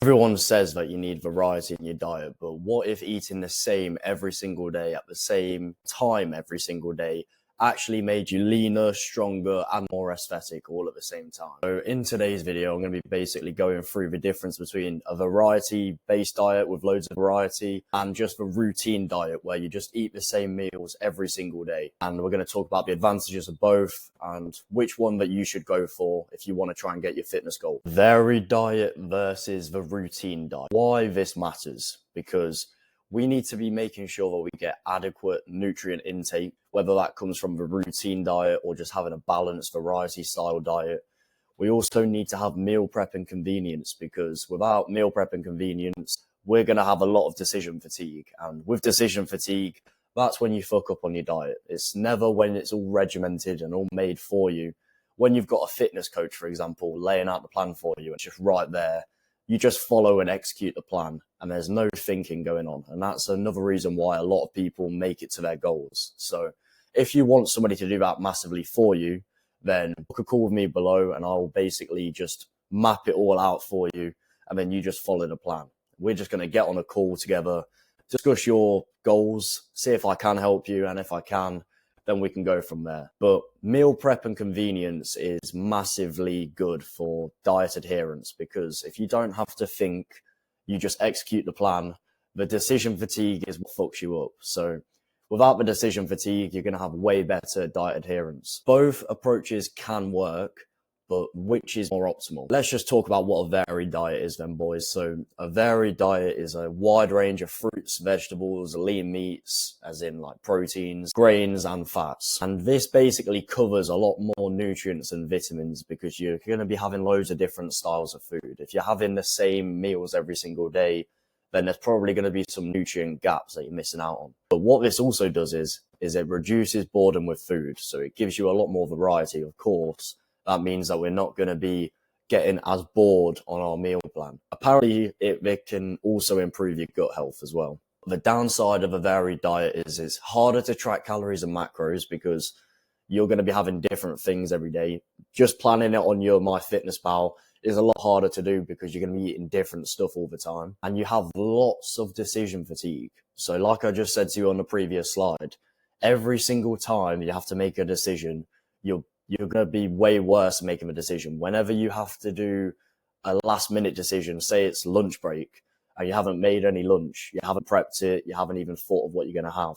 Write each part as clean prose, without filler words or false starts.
Everyone says that you need variety in your diet, but what if eating the same every single day at the same time every single day actually made you leaner, stronger, and more aesthetic all at the same time? So in today's video, I'm going to be basically going through the difference between a variety-based diet with loads of variety and just a routine diet where you just eat the same meals every single day. And we're going to talk about the advantages of both and which one that you should go for if you want to try and get your fitness goal. Varied diet versus the routine diet. Why this matters? Because we need to be making sure that we get adequate nutrient intake, whether that comes from the routine diet or just having a balanced variety style diet. We also need to have meal prep and convenience, because without meal prep and convenience, we're going to have a lot of decision fatigue. And with decision fatigue, that's when you fuck up on your diet. It's never when it's all regimented and all made for you. When you've got a fitness coach, for example, laying out the plan for you, it's just right there. You just follow and execute the plan, and there's no thinking going on. And that's another reason why a lot of people make it to their goals. So if you want somebody to do that massively for you, then book a call with me below and I'll basically just map it all out for you. And then you just follow the plan. We're just going to get on a call together, discuss your goals, see if I can help you. And if I can, then we can go from there. But meal prep and convenience is massively good for diet adherence, because if you don't have to think, you just execute the plan, the decision fatigue is what fucks you up. So without the decision fatigue, you're going to have way better diet adherence. Both approaches can work, but which is more optimal? Let's just talk about what a varied diet is then, boys. So a varied diet is a wide range of fruits, vegetables, lean meats, as in like proteins, grains, and fats. And this basically covers a lot more nutrients and vitamins, because you're going to be having loads of different styles of food. If you're having the same meals every single day, then there's probably going to be some nutrient gaps that you're missing out on. But what this also does is it reduces boredom with food. So it gives you a lot more variety, of course. That means that we're not going to be getting as bored on our meal plan. Apparently, it can also improve your gut health as well. The downside of a varied diet is it's harder to track calories and macros, because you're going to be having different things every day. Just planning it on your MyFitnessPal is a lot harder to do, because you're going to be eating different stuff all the time. And you have lots of decision fatigue. So like I just said to you on the previous slide, every single time you have to make a decision, you're going to be way worse making a decision. Whenever you have to do a last minute decision, say it's lunch break, and you haven't made any lunch, you haven't prepped it, you haven't even thought of what you're going to have.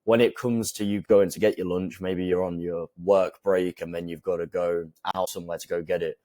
When it comes to you going to get your lunch, maybe you're on your work break and then you've got to go out somewhere to go get it.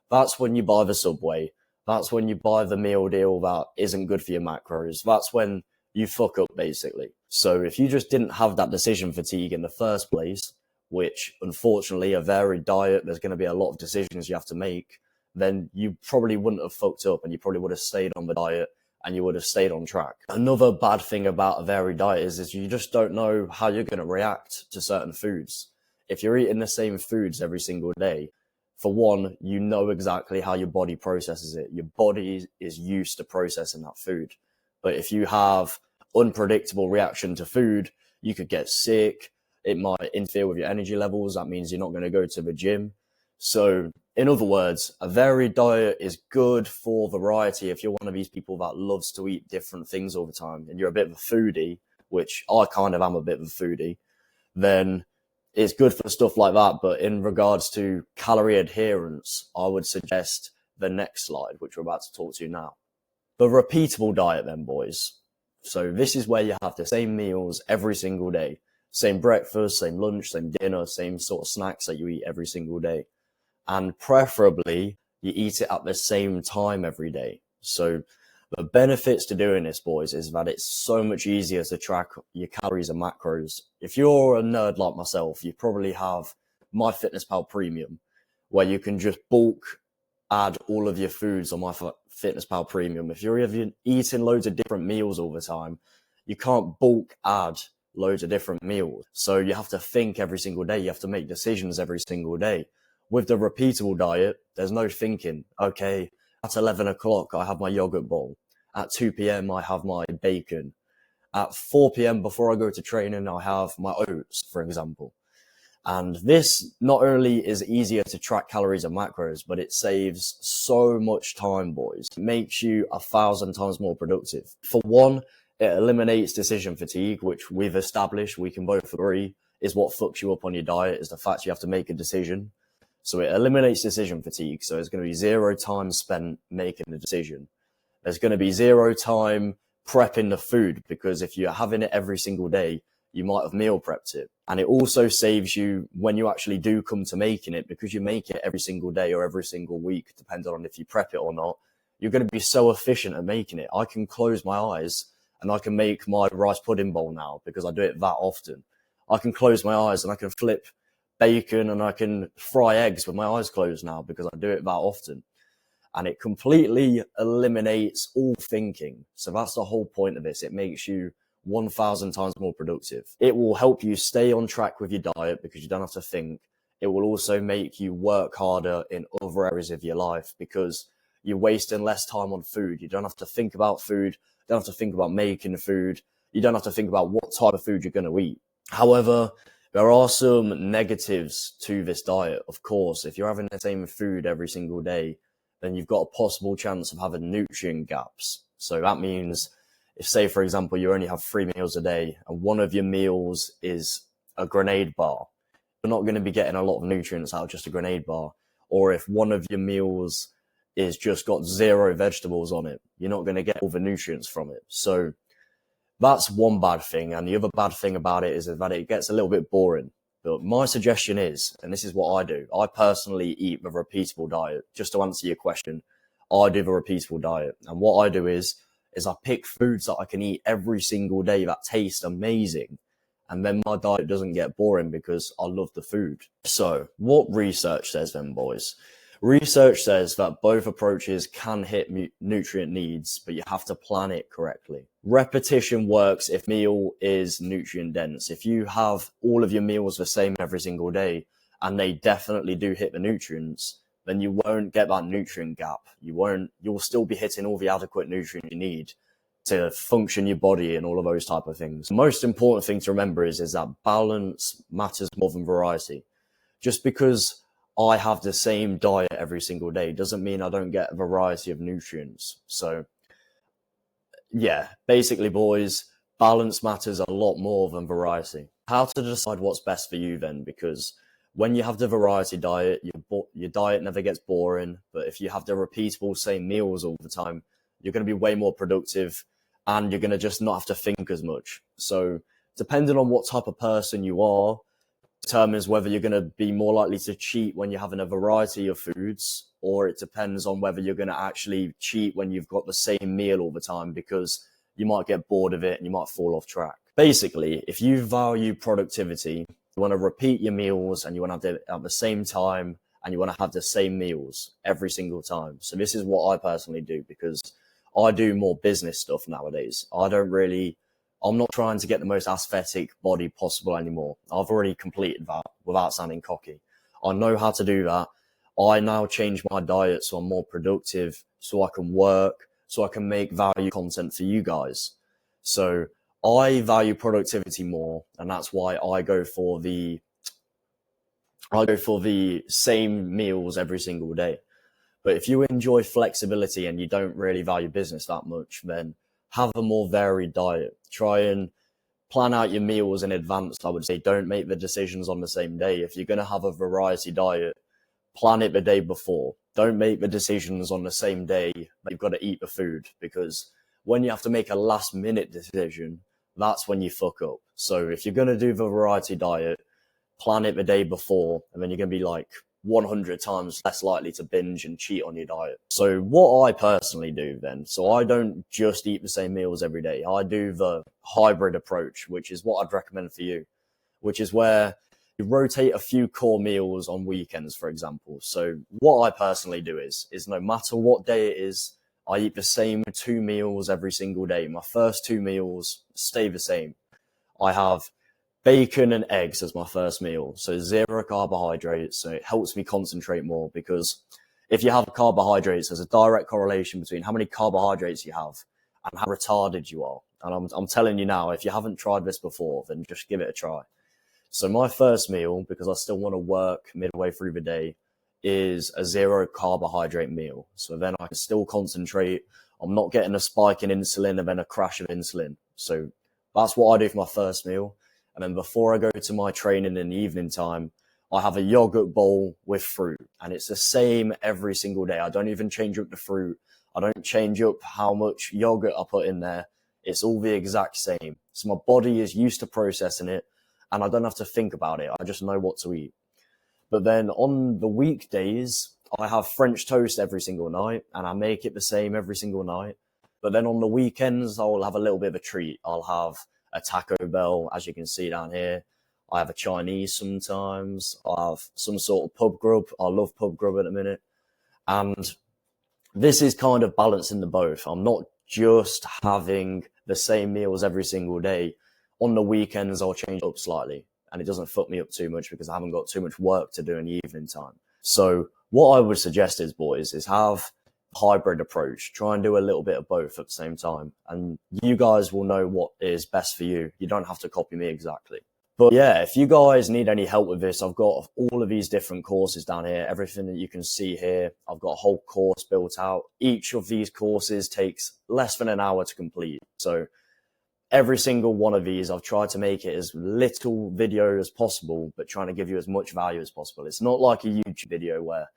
That's when you buy the Subway. That's when you buy the meal deal that isn't good for your macros. That's when you fuck up, basically. So if you just didn't have that decision fatigue in the first place, which unfortunately a varied diet, there's going to be a lot of decisions you have to make, then you probably wouldn't have fucked up, and you probably would have stayed on the diet and you would have stayed on track. Another bad thing about a varied diet is you just don't know how you're going to react to certain foods. If you're eating the same foods every single day, for one, you know exactly how your body processes it. Your body is used to processing that food. But if you have unpredictable reaction to food, you could get sick. It might interfere with your energy levels. That means you're not going to go to the gym. So in other words, a varied diet is good for variety. If you're one of these people that loves to eat different things all the time and you're a bit of a foodie, which I kind of am a bit of a foodie, then it's good for stuff like that. But in regards to calorie adherence, I would suggest the next slide, which we're about to talk to now. The repeatable diet then, boys. So this is where you have the same meals every single day. Same breakfast, same lunch, same dinner, same sort of snacks that you eat every single day. And preferably, you eat it at the same time every day. So the benefits to doing this, boys, is that it's so much easier to track your calories and macros. If you're a nerd like myself, you probably have MyFitnessPal Premium, where you can just bulk add all of your foods on MyFitnessPal Premium. If you're eating loads of different meals all the time, you can't bulk add loads of different meals. So you have to think every single day. You have to make decisions every single day. With the repeatable diet, there's no thinking. Okay, at 11 o'clock, I have my yogurt bowl. At 2 p.m., I have my bacon. At 4 p.m., before I go to training, I have my oats, for example. And this not only is easier to track calories and macros, but it saves so much time, boys. It makes you 1,000 times more productive. For one, it eliminates decision fatigue, which we've established, we can both agree, is what fucks you up on your diet, is the fact you have to make a decision. So it eliminates decision fatigue. So there's going to be 0 time spent making the decision. There's going to be 0 time prepping the food, because if you're having it every single day, you might have meal prepped it. And it also saves you when you actually do come to making it, because you make it every single day or every single week, depending on if you prep it or not. You're going to be so efficient at making it. I can close my eyes and I can make my rice pudding bowl now because I do it that often. I can close my eyes and I can flip bacon and I can fry eggs with my eyes closed now because I do it that often. And it completely eliminates all thinking. So that's the whole point of this. It makes you 1,000 times more productive. It will help you stay on track with your diet because you don't have to think. It will also make you work harder in other areas of your life because you're wasting less time on food. You don't have to think about food. You don't have to think about making food. You don't have to think about what type of food you're going to eat. However, there are some negatives to this diet. Of course, if you're having the same food every single day, then you've got a possible chance of having nutrient gaps. So that means if, say, for example, you only have 3 meals a day and one of your meals is a grenade bar, you're not going to be getting a lot of nutrients out of just a grenade bar. Or if one of your meals is just got 0 vegetables on it, you're not going to get all the nutrients from it. So that's one bad thing. And the other bad thing about it is that it gets a little bit boring. But my suggestion is, and this is what I do, I personally eat the repeatable diet. Just to answer your question, I do the repeatable diet. And what I do is I pick foods that I can eat every single day that taste amazing. And then my diet doesn't get boring because I love the food. So what research says then, boys? Research says that both approaches can hit nutrient needs, but you have to plan it correctly. Repetition works if meal is nutrient dense. If you have all of your meals the same every single day and they definitely do hit the nutrients, then you won't get that nutrient gap. You'll still be hitting all the adequate nutrients you need to function your body and all of those type of things. The most important thing to remember is that balance matters more than variety. Just because I have the same diet every single day doesn't mean I don't get a variety of nutrients. So yeah, basically, boys, balance matters a lot more than variety. How to decide what's best for you then? Because when you have the variety diet, your diet never gets boring. But if you have the repeatable same meals all the time, you're going to be way more productive and you're going to just not have to think as much. So depending on what type of person you are, determines whether you're going to be more likely to cheat when you're having a variety of foods, or it depends on whether you're going to actually cheat when you've got the same meal all the time because you might get bored of it and you might fall off track. Basically, if you value productivity, you want to repeat your meals and you want to have it at the same time and you want to have the same meals every single time. So this is what I personally do because I do more business stuff nowadays. I'm not trying to get the most aesthetic body possible anymore. I've already completed that without sounding cocky. I know how to do that. I now change my diet so I'm more productive, so I can work, so I can make value content for you guys. So I value productivity more, and that's why I go for the same meals every single day. But if you enjoy flexibility and you don't really value business that much, then have a more varied diet. Try and plan out your meals in advance. I would say don't make the decisions on the same day. If you're going to have a variety diet, plan it the day before. Don't make the decisions on the same day that you've got to eat the food, because when you have to make a last minute decision, that's when you fuck up. So if you're going to do the variety diet, plan it the day before, and then you're going to be like 100 times less likely to binge and cheat on your diet. So what I personally do then, so I don't just eat the same meals every day. I do the hybrid approach, which is what I'd recommend for you, which is where you rotate a few core meals on weekends, for example. So what I personally do is no matter what day it is, I eat the same 2 meals every single day. My first 2 meals stay the same. I have bacon and eggs as my first meal, so 0 carbohydrates, so it helps me concentrate more, because if you have carbohydrates, there's a direct correlation between how many carbohydrates you have and how retarded you are. And I'm telling you now, if you haven't tried this before, then just give it a try. So my first meal, because I still want to work midway through the day, is a 0 carbohydrate meal. So then I can still concentrate. I'm not getting a spike in insulin and then a crash of insulin. So that's what I do for my first meal. And then before I go to my training in the evening time, I have a yogurt bowl with fruit, and it's the same every single day. I don't even change up the fruit. I don't change up how much yogurt I put in there. It's all the exact same. So my body is used to processing it, and I don't have to think about it. I just know what to eat. But then on the weekdays, I have French toast every single night, and I make it the same every single night. But then on the weekends, I'll have a little bit of a treat. I'll have a Taco Bell, as you can see down here. I have a Chinese sometimes. I have some sort of pub grub. I love pub grub at the minute. And this is kind of balancing the both. I'm not just having the same meals every single day. On the weekends, I'll change it up slightly, and it doesn't fuck me up too much because I haven't got too much work to do in the evening time. So what I would suggest is, boys, is have a hybrid approach. Try and do a little bit of both at the same time. And you guys will know what is best for you. You don't have to copy me exactly. But yeah, if you guys need any help with this, I've got all of these different courses down here. Everything that you can see here, I've got a whole course built out. Each of these courses takes less than an hour to complete. So every single one of these, I've tried to make it as little video as possible, but trying to give you as much value as possible. It's not like a YouTube video where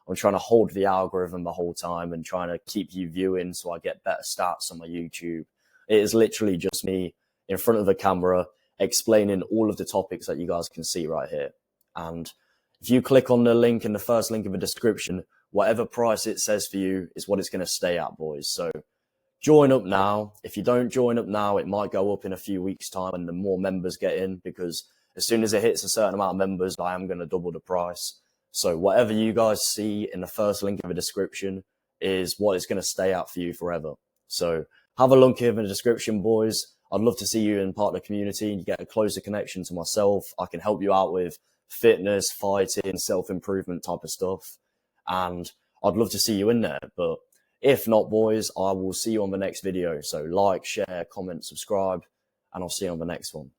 I'm trying to hold the algorithm the whole time and trying to keep you viewing so I get better stats on my YouTube. It is literally just me in front of the camera explaining all of the topics that you guys can see right here. And if you click on the link in the first link in the description, whatever price it says for you is what it's going to stay at, boys. So join up now. If you don't join up now, it might go up in a few weeks' time and the more members get in, because as soon as it hits a certain amount of members, I am going to double the price. So whatever you guys see in the first link in the description is what it's going to stay at for you forever. So have a look in the description, boys. I'd love to see you in part of the community and you get a closer connection to myself. I can help you out with fitness, fighting, self-improvement type of stuff. And I'd love to see you in there. But if not, boys, I will see you on the next video. So like, share, comment, subscribe, and I'll see you on the next one.